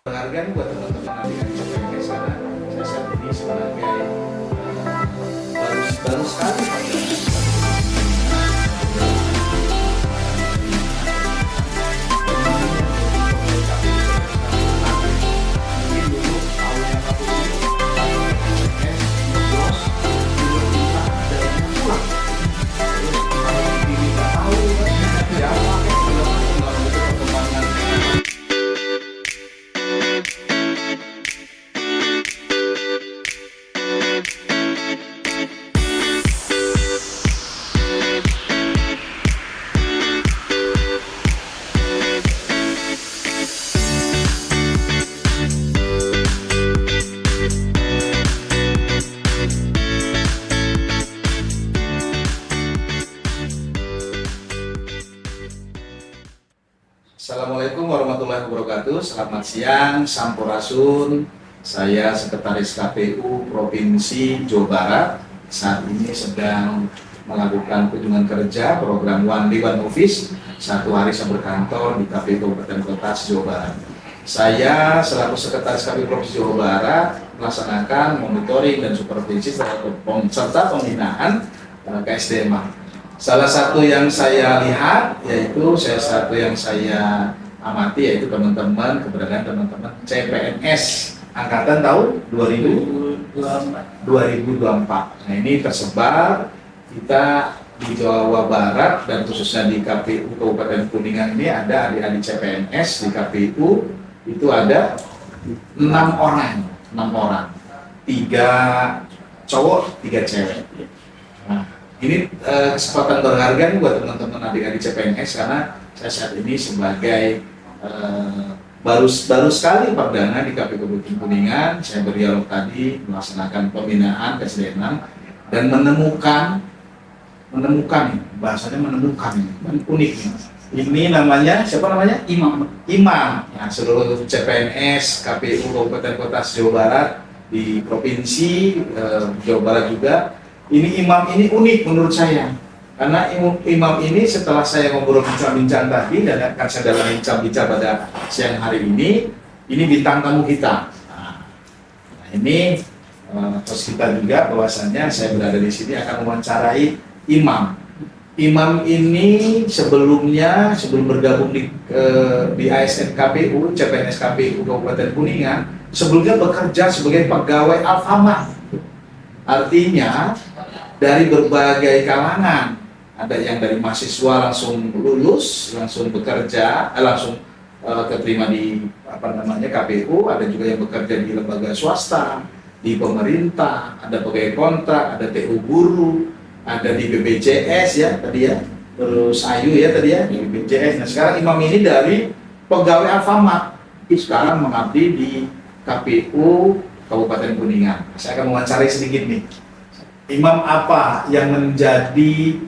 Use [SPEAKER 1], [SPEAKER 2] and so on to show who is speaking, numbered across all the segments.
[SPEAKER 1] Penghargaan buat teman-teman adik-adik CPNS karena saya saat ini sebagai baru sekali Assalamualaikum warahmatullahi wabarakatuh. Selamat siang, Sampurasun. Saya Sekretaris KPU Provinsi Jawa Barat. Saat ini sedang melakukan kunjungan kerja program One Day One Office. Satu hari saya berkantor di KPU Kabupaten Kota Jawa Barat. Saya selaku Sekretaris KPU Provinsi Jawa Barat melaksanakan monitoring dan supervisi serta pembinaan KSDM. Salah satu yang saya lihat yaitu yang saya amati yaitu teman-teman keberadaan teman-teman CPNS angkatan tahun 2024. Nah, ini tersebar kita di Jawa Barat dan khususnya di KPU Kabupaten Kuningan ini ada adik-adik CPNS di KPU itu ada 6 orang, 3 cowok, 3 cewek. Nah, ini kesempatan berharga nih buat teman-teman adik-adik CPNS karena saya saat ini sebagai baru sekali perdana di KPU Kabupaten Kuningan. Saya berdialog tadi melaksanakan pembinaan KSDM dan menemukan nih, bahasanya menemukan ini unik nih. Ini namanya siapa namanya? Imam. Ya, seluruh CPNS KPU Kabupaten Kota Jawa Barat di Provinsi Jawa Barat juga. Ini imam ini unik menurut saya karena imam ini setelah saya ngobrol bincang-bincang tadi dan akan saya dalam bincang-bincang pada siang hari ini bintang tamu kita. Nah, ini terus kita juga bahwasannya saya berada di sini akan mewawancarai imam. Imam ini sebelum bergabung di ASN KPU, CPNS KPU Kabupaten Kuningan, sebelumnya bekerja sebagai pegawai Alfamart. Artinya dari berbagai kalangan, ada yang dari mahasiswa langsung lulus, langsung bekerja, langsung keterima di KPU, ada juga yang bekerja di lembaga swasta, di pemerintah, ada pegawai kontrak, ada TU guru, ada di BPJS ya tadi ya, terus Ayu ya tadi ya di BPJS. Nah sekarang imam ini dari pegawai Alfamart, sekarang mengabdi di KPU Kabupaten Kuningan. Saya akan mewawancarai sedikit nih. Imam, apa yang menjadi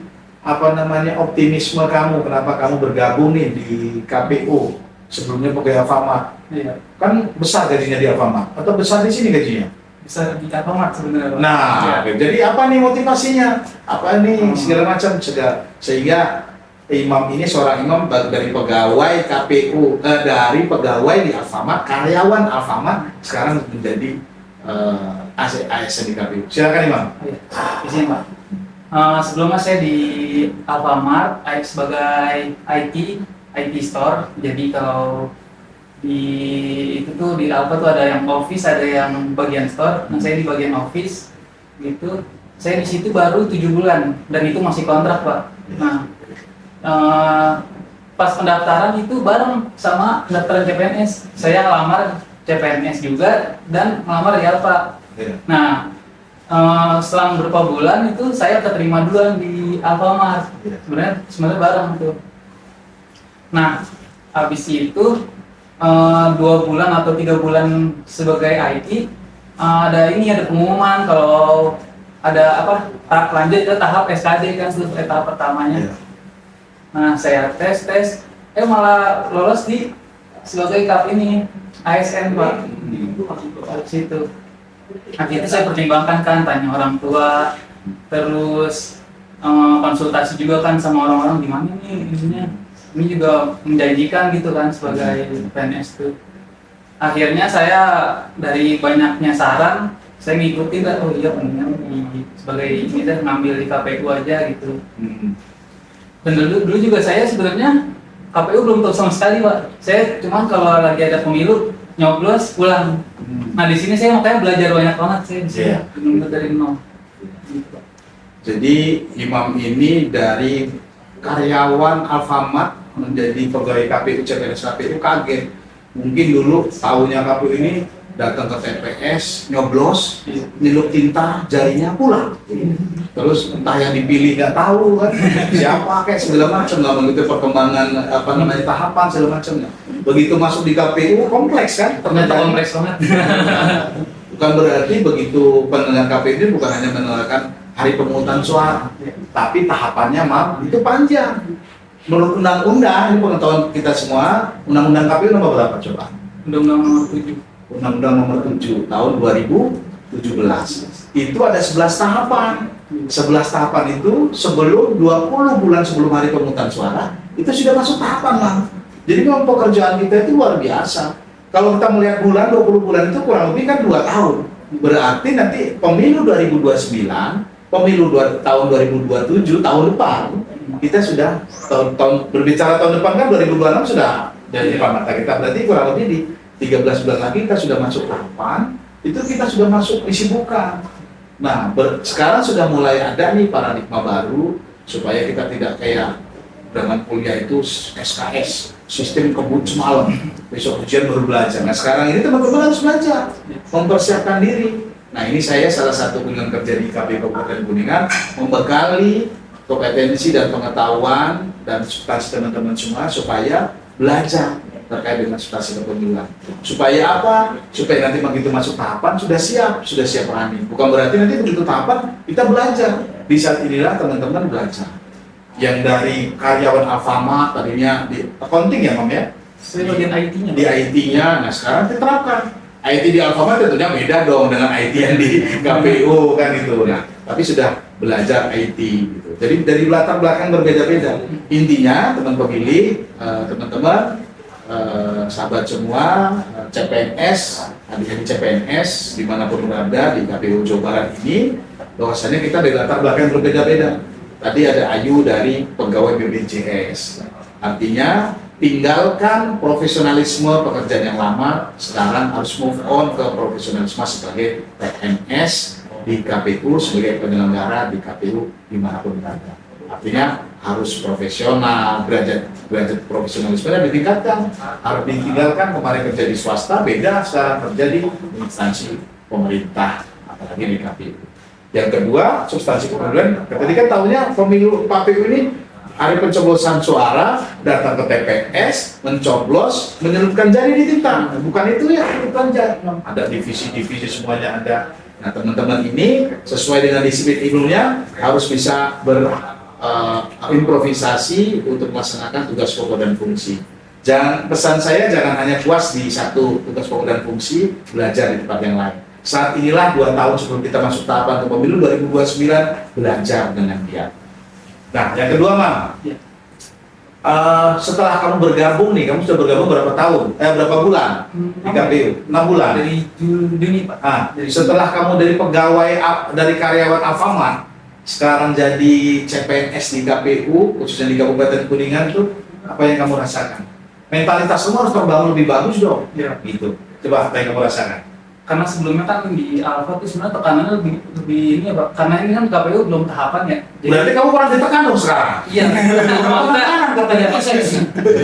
[SPEAKER 1] optimisme kamu? Kenapa kamu bergabung nih di KPU? Sebelumnya pegawai Alfamart.
[SPEAKER 2] Iya.
[SPEAKER 1] Kan besar gajinya di Alfamart atau besar di sini gajinya?
[SPEAKER 2] Besar di Alfamart sebenarnya.
[SPEAKER 1] Nah, ya. Jadi apa nih motivasinya? Apa nih segala macam sehingga imam ini seorang imam dari pegawai KPU, dari pegawai di Alfamart, karyawan Alfamart sekarang menjadi ASN di KPU. Silakan Imam.
[SPEAKER 2] Iya, di sini Pak. Sebelumnya saya di Alfamart sebagai IT store. Jadi kalau di itu tuh di Alfa tuh ada yang office, ada yang bagian store. Nah saya di bagian office gitu. Saya di situ baru 7 bulan dan itu masih kontrak Pak. Nah pas pendaftaran itu bareng sama pendaftaran CPNS. Saya ngelamar CPNS juga dan ngelamar di Alfa.
[SPEAKER 1] Yeah.
[SPEAKER 2] Nah, selang beberapa bulan itu saya keterima duluan di Alfamart. Sebenarnya bareng tuh. Nah, habis itu 2 bulan atau 3 bulan sebagai IT, ada pengumuman kalau ada tahap lanjut ke tahap SKD kan tuh tahap pertamanya.
[SPEAKER 1] Yeah.
[SPEAKER 2] Nah, saya tes malah lolos di sebagai ASN Pak. Di situ. Akhirnya saya pertimbangkan kan, tanya orang tua, terus konsultasi juga kan sama orang-orang gimana nih ininya. Ini juga menjanjikan gitu kan sebagai PNS tuh. akhirnya saya dari banyaknya saran saya ngikutin lah, oh iya mendingan sebagai ini deh ngambil di KPU aja gitu. Dan dulu juga saya sebenarnya KPU belum tahu sama sekali Pak. Saya cuman kalau lagi ada pemilu nyoblos pulang. Nah di sini saya makanya belajar banyak banget, saya bisa benar-benar dari nol. Gitu, Pak.
[SPEAKER 1] Jadi Imam ini dari karyawan Alfamart menjadi pegawai KPU, CPNS KPU kaget. Mungkin dulu tahunya KPU ini datang ke TPS, nyoblos, nyeluk tinta, jarinya pulang. Terus entah yang dipilih nggak tahu kan, siapa kayak segala macam, nggak mengikuti perkembangan tahapan segala macam. Begitu masuk di KPU kompleks kan,
[SPEAKER 2] Ternyata kompleks banget.
[SPEAKER 1] Bukan berarti begitu pendengar KPU ini bukan hanya mendengarkan hari pemungutan suara, tapi tahapannya itu panjang. Menurut undang-undang, ini pengetahuan kita semua, undang-undang KPU nomor berapa coba?
[SPEAKER 2] Undang-undang nomor 7.
[SPEAKER 1] Undang-undang nomor 7 tahun 2017. Itu ada 11 tahapan. 11 tahapan itu sebelum 20 bulan sebelum hari pemungutan suara, itu sudah masuk tahapan lah. Jadi memang pekerjaan kita itu luar biasa. Kalau kita melihat bulan, 20 bulan itu kurang lebih kan 2 tahun. Berarti nanti pemilu 2029, pemilu tahun 2027, tahun depan, kita sudah tahun berbicara tahun depan kan 2026 sudah dari depan mata kita. Berarti kurang lebih di 13 bulan lagi kita sudah masuk tahapan, itu kita sudah masuk kesibukan. Nah, sekarang sudah mulai ada nih paradigma baru supaya kita tidak kayak dengan kuliah itu SKS, sistem kebut semalam, besok ujian baru belajar. Nah sekarang ini teman-teman harus belajar, mempersiapkan diri. Nah ini saya salah satu kunjungan kerja di KPU Kabupaten Kuningan, membekali kompetensi dan pengetahuan dan substansi teman-teman semua supaya belajar terkait dengan substansi kepemiluan. Supaya apa? Supaya nanti begitu masuk tahapan sudah siap running. Bukan berarti nanti begitu tahapan kita belajar. Di saat inilah teman-teman belajar. Yang dari karyawan Alfamart tadinya di accounting ya, Mam ya?
[SPEAKER 2] Saya bagian IT-nya.
[SPEAKER 1] Di IT-nya, nah sekarang diterapkan. IT di Alfamart tentunya beda dong dengan IT yang di KPU kan itu. Nah, tapi sudah belajar IT gitu. Jadi dari latar belakang berbeda-beda. Intinya teman pemilih, teman-teman, sahabat semua, CPNS, adik-adik CPNS dimanapun berada di KPU Jawa Barat ini, bahwasanya kita dari latar belakang berbeda-beda. Tadi ada Ayu dari pegawai BPJS, artinya tinggalkan profesionalisme pekerjaan yang lama, sekarang harus move on ke profesionalisme sebagai PNS di KPU, sebagai penyelenggara di KPU dimanapun berada. Artinya harus profesional, derajat profesionalisme ditingkatkan, harus ditinggalkan. Kemarin kerja di swasta, beda sekarang kerja di instansi pemerintah, apalagi di KPU. Yang kedua, substansi kepemiluan. Tadi kan tahunya pemilu KPU ini hari pencoblosan suara, datang ke TPS, mencoblos, menyelipkan jari di tinta. Bukan itu ya, bukan jari. Ada divisi-divisi semuanya ada. Nah teman-teman ini sesuai dengan disiplin ilmunya harus bisa improvisasi untuk melaksanakan tugas pokok dan fungsi. Pesan saya jangan hanya puas di satu tugas pokok dan fungsi, belajar di tempat yang lain. Saat inilah 2 tahun sebelum kita masuk tahapan ke pemilu 2029, belajar dengan giat. Nah, yang kedua, Mam, setelah kamu bergabung nih, kamu sudah bergabung berapa tahun? Berapa bulan di KPU? 6 bulan?
[SPEAKER 2] Dari Juni, Pak.
[SPEAKER 1] Setelah kamu dari pegawai, dari karyawan Alfamart, sekarang jadi CPNS di KPU, khususnya di Kabupaten Kuningan tuh, apa yang kamu rasakan? Mentalitas kamu harus terbangun lebih bagus dong.
[SPEAKER 2] Ya.
[SPEAKER 1] Gitu. Coba apa yang kamu rasakan?
[SPEAKER 2] Karena sebelumnya kan di Alfa itu sebenarnya tekanannya lebih ini ya Pak. Karena ini kan KPU belum tahapan ya.
[SPEAKER 1] Berarti kamu kurang ditekan dong sekarang?
[SPEAKER 2] Iya.
[SPEAKER 1] Tekanan katanya Pak Ses.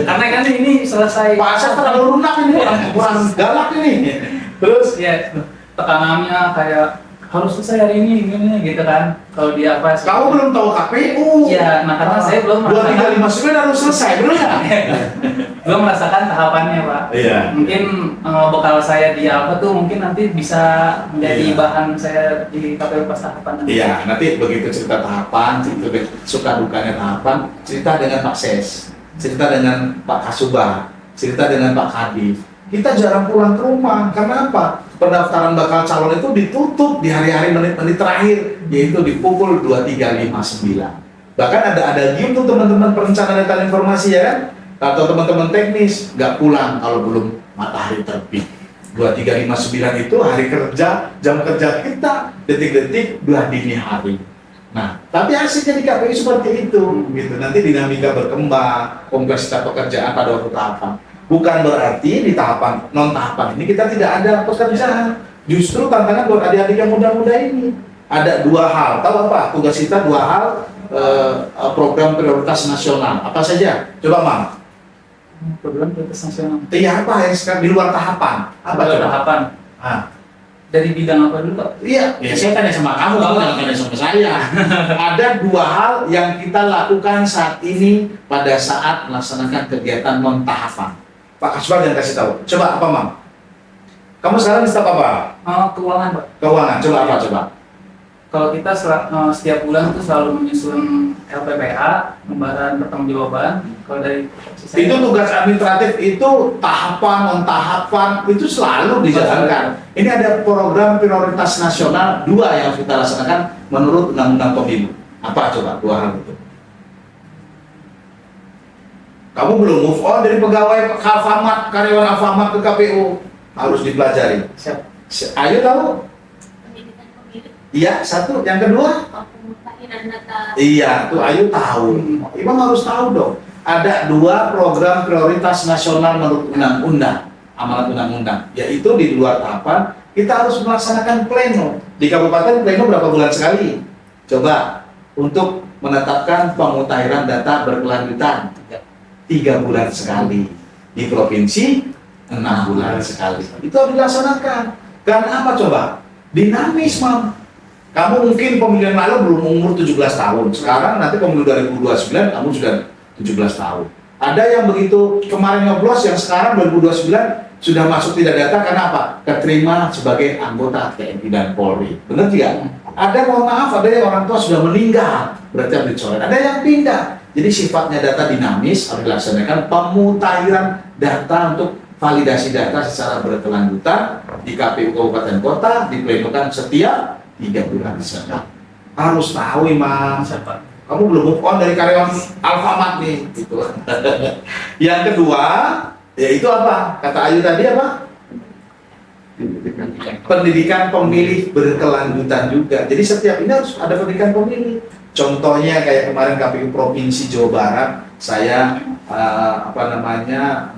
[SPEAKER 2] Karena kan ini selesai.
[SPEAKER 1] Pak Ses terlalu lunak ini, kurang galak ini. Terus?
[SPEAKER 2] Ya, tekanannya kayak harus selesai hari ini gitu kan. Kalau dia apa?
[SPEAKER 1] Kamu belum tahu KPU.
[SPEAKER 2] Iya, nah karena saya belum merasakan.
[SPEAKER 1] 2359 harus selesai, benar nggak?
[SPEAKER 2] Belum merasakan tahapannya Pak.
[SPEAKER 1] Iya.
[SPEAKER 2] Mungkin bekal saya di Alfa tuh mungkin nanti bisa menjadi bahan saya di KPU pas tahapan nanti.
[SPEAKER 1] Iya, nanti begitu cerita tahapan, cerita suka dukanya tahapan, cerita dengan Pak Ses, cerita dengan Pak Kasubah, cerita dengan Pak Kadif. Kita jarang pulang ke rumah, karena apa? Pendaftaran bakal calon itu ditutup di hari-hari menit-menit terakhir, yaitu di pukul 23.59. Bahkan ada lagi untuk teman-teman perencanaan data informasi ya kan? Atau teman-teman teknis, nggak pulang kalau belum matahari terbit. 2359 itu hari kerja, jam kerja kita, detik-detik udah dini hari. Nah, tapi hasilnya di KPU seperti itu, gitu. Nanti dinamika berkembang, kompleksitas pekerjaan pada waktu tahapan. Bukan berarti di tahapan non tahapan ini kita tidak ada pekerjaan. Justru tantangan buat adik-adik yang muda-muda ini ada dua hal. Tahu apa? Tugas kita dua hal, program prioritas nasional. Apa saja? Coba, Mam.
[SPEAKER 2] Program prioritas nasional.
[SPEAKER 1] Iya, apa yang sekarang di luar tahapan? Apa
[SPEAKER 2] Ada
[SPEAKER 1] coba?
[SPEAKER 2] tahapan.
[SPEAKER 1] Ah.
[SPEAKER 2] Dari bidang apa dulu, Pak?
[SPEAKER 1] Iya, ya saya tanya sama kamu jangan tanya sama saya. Ada dua hal yang kita lakukan saat ini pada saat melaksanakan kegiatan non tahapan. Pak Kasbar yang kasih tahu. Coba apa, Mam? Kamu sekarang di staf apa?
[SPEAKER 2] Keuangan, Pak.
[SPEAKER 1] Keuangan. Coba apa? Coba.
[SPEAKER 2] Kalau kita setiap bulan itu selalu menyusun LPPA, lembaran pertanggungjawaban. Kalau dari sisi
[SPEAKER 1] Itu
[SPEAKER 2] saya,
[SPEAKER 1] tugas administratif itu tahapan non tahapan itu selalu dijalankan. Ini ada program prioritas nasional dua yang kita laksanakan menurut Undang-Undang Pemilu. Apa coba dua hal itu? Kamu belum move on dari pegawai Alfamart, karyawan Alfamart ke KPU, harus dipelajari.
[SPEAKER 2] siap.
[SPEAKER 1] Ayo tahu?
[SPEAKER 3] Pendidikan pemilik,
[SPEAKER 1] Iya, satu. Yang kedua?
[SPEAKER 3] pemutahiran data.
[SPEAKER 1] Iya, tuh Ayu tahu. Imam harus tahu dong. Ada dua program prioritas nasional menurut undang-undang, amanat undang-undang, yaitu di luar tahapan kita harus melaksanakan pleno. Di kabupaten pleno berapa bulan sekali? Coba untuk menetapkan pemutahiran data berkelanjutan 3 bulan sekali. Di provinsi 6 bulan sekali. Itu harus dilaksanakan. Karena apa coba? Dinamis, Mam. Kamu mungkin pemilihan lalu belum umur 17 tahun. Sekarang nanti pemilu 2029 kamu sudah 17 tahun. Ada yang begitu kemarin nyoblos yang sekarang 2029 sudah masuk tidak data karena apa? Keterima sebagai anggota TNI dan Polri. Benar tidak? Ada, mohon maaf, ada yang orang tua sudah meninggal, berarti harus dicoret. Ada yang pindah. Jadi sifatnya data dinamis, harus dilaksanakan pemutahiran data untuk validasi data secara berkelanjutan di KPU Kabupaten Kota, diplenokan setiap 3 bulan sekali. Harus tahu, Imam.
[SPEAKER 2] Siapa?
[SPEAKER 1] Kamu belum move on dari karyawan Alfamart nih, gitu. Yang kedua, yaitu apa? Kata Ayu tadi apa? Pendidikan pemilih berkelanjutan juga. Jadi setiap ini harus ada pendidikan pemilih. Contohnya kayak kemarin KPU Provinsi Jawa Barat, saya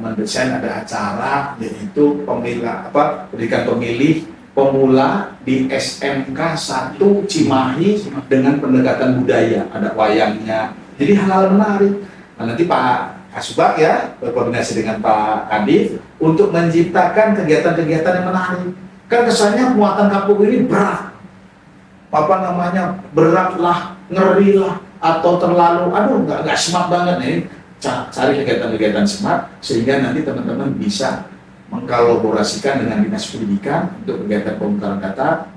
[SPEAKER 1] mendesain ada acara yaitu pendidikan pemilih pemula di SMK 1 Cimahi dengan pendekatan budaya, ada wayangnya. Jadi hal-hal menarik. Nah, nanti Pak Kasubag ya berkoordinasi dengan Pak Kadif untuk menciptakan kegiatan-kegiatan yang menarik. Kan kesannya muatan KPU ini berat. Berat lah, ngeri lah, atau terlalu, nggak smart banget nih. Cari kegiatan-kegiatan smart sehingga nanti teman-teman bisa mengkolaborasikan dengan Dinas Pendidikan untuk kegiatan pemutaran data,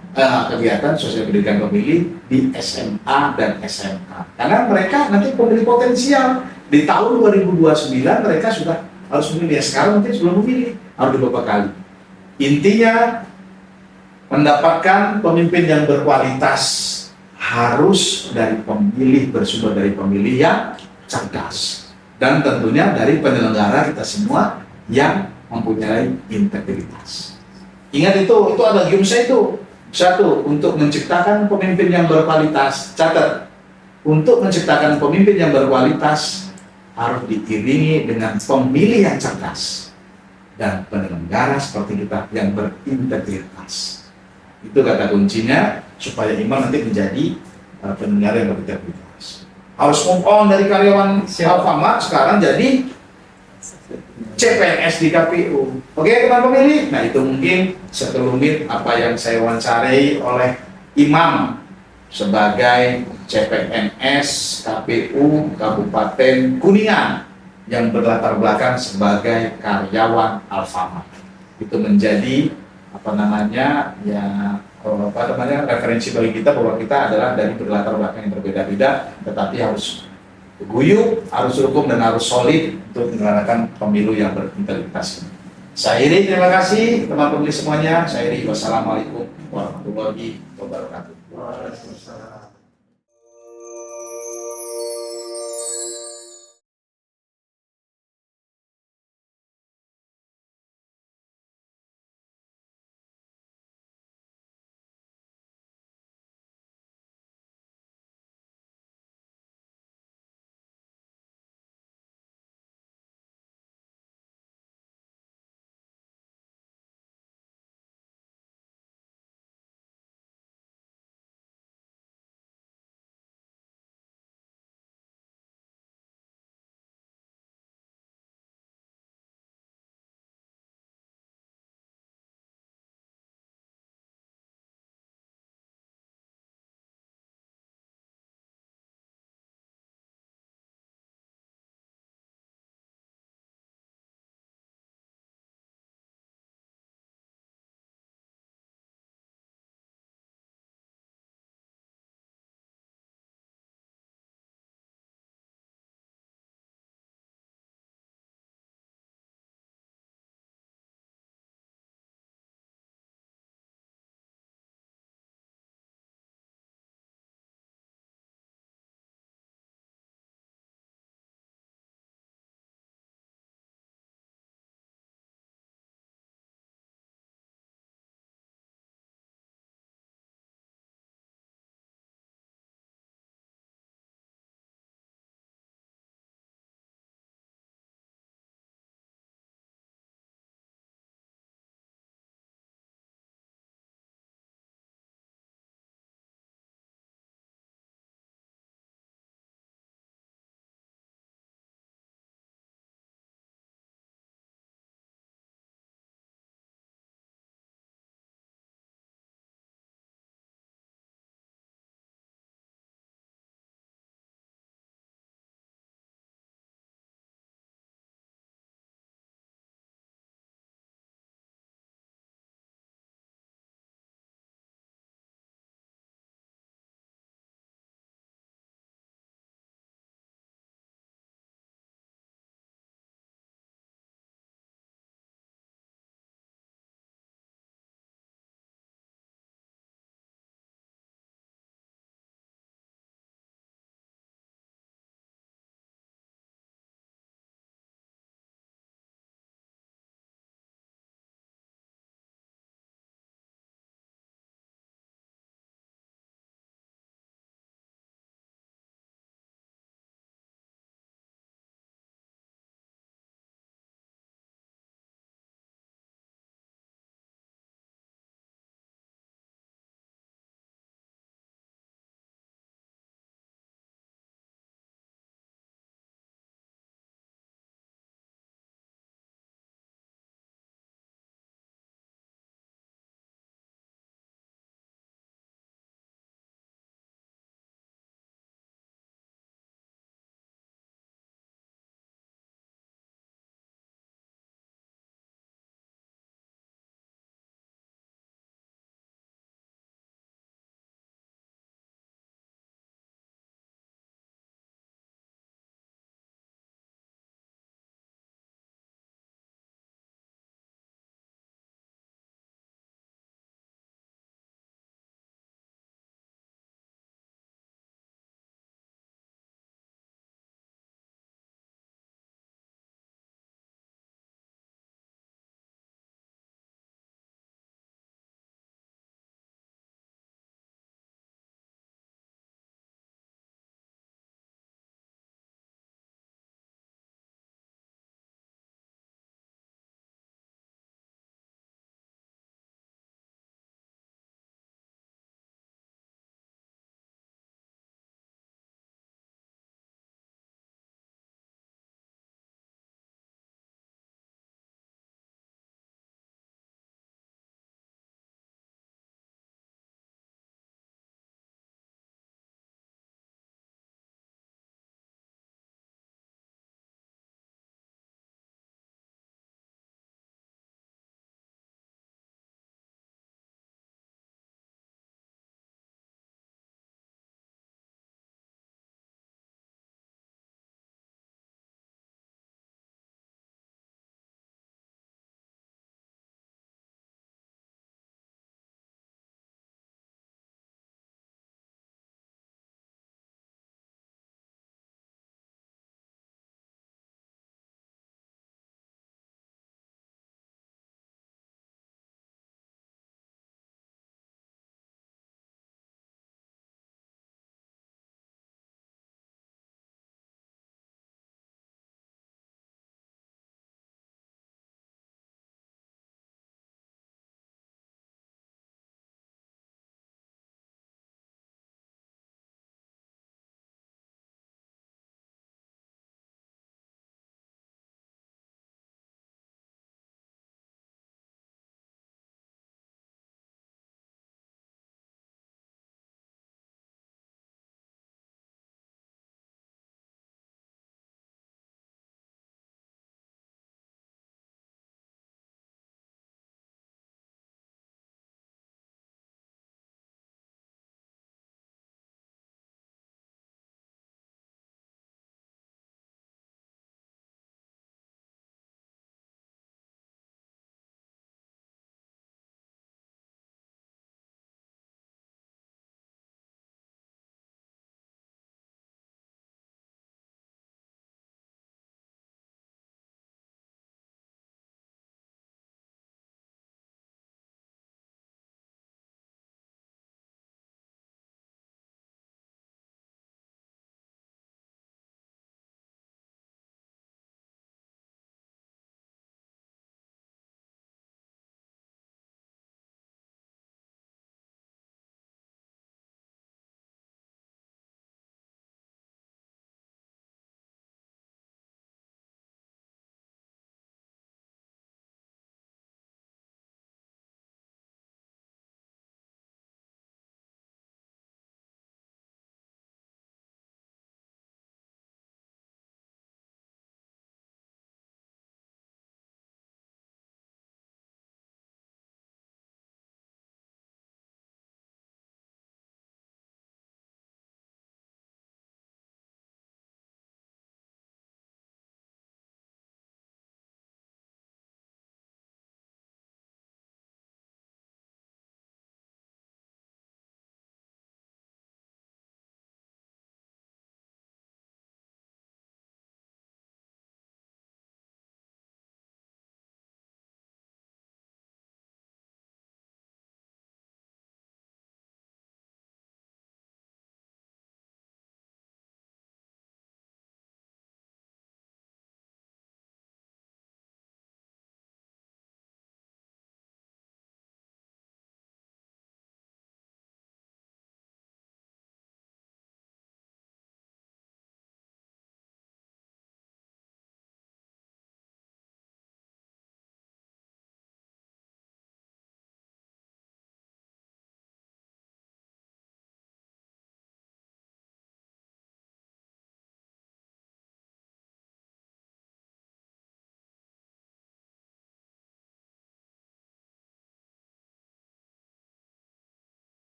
[SPEAKER 1] kegiatan sosial pendidikan pemilih di SMA dan SMK. Karena mereka nanti pemilih potensial. Di tahun 2029 mereka sudah harus memilih. Sekarang mungkin sebelum memilih harus beberapa kali. Intinya mendapatkan pemimpin yang berkualitas harus dari pemilih, bersumber dari pemilih yang cerdas, dan tentunya dari penyelenggara kita semua yang mempunyai integritas. Ingat itu ada giumsa itu. Satu, untuk menciptakan pemimpin yang berkualitas. Catat, untuk menciptakan pemimpin yang berkualitas harus diiringi dengan pemilih yang cerdas dan penyelenggara seperti kita yang berintegritas. Itu kata kuncinya supaya imam nanti menjadi penyelenggara yang berintegritas. Harus move on dari karyawan Alfamart sekarang jadi CPNS di KPU. Oke, teman pemilih. Nah, itu mungkin sekelumit apa yang saya wawancarai oleh imam sebagai CPNS KPU Kabupaten Kuningan yang berlatar belakang sebagai karyawan Alfamart. Itu menjadi referensi bagi kita bahwa kita adalah dari berlatar belakang yang berbeda-beda, tetapi harus guyup, harus rukun dan harus solid untuk menjalankan pemilu yang berintegritas. Saya Iri, terima kasih teman pemilih semuanya. Saya Iri, wassalamualaikum warahmatullahi wabarakatuh.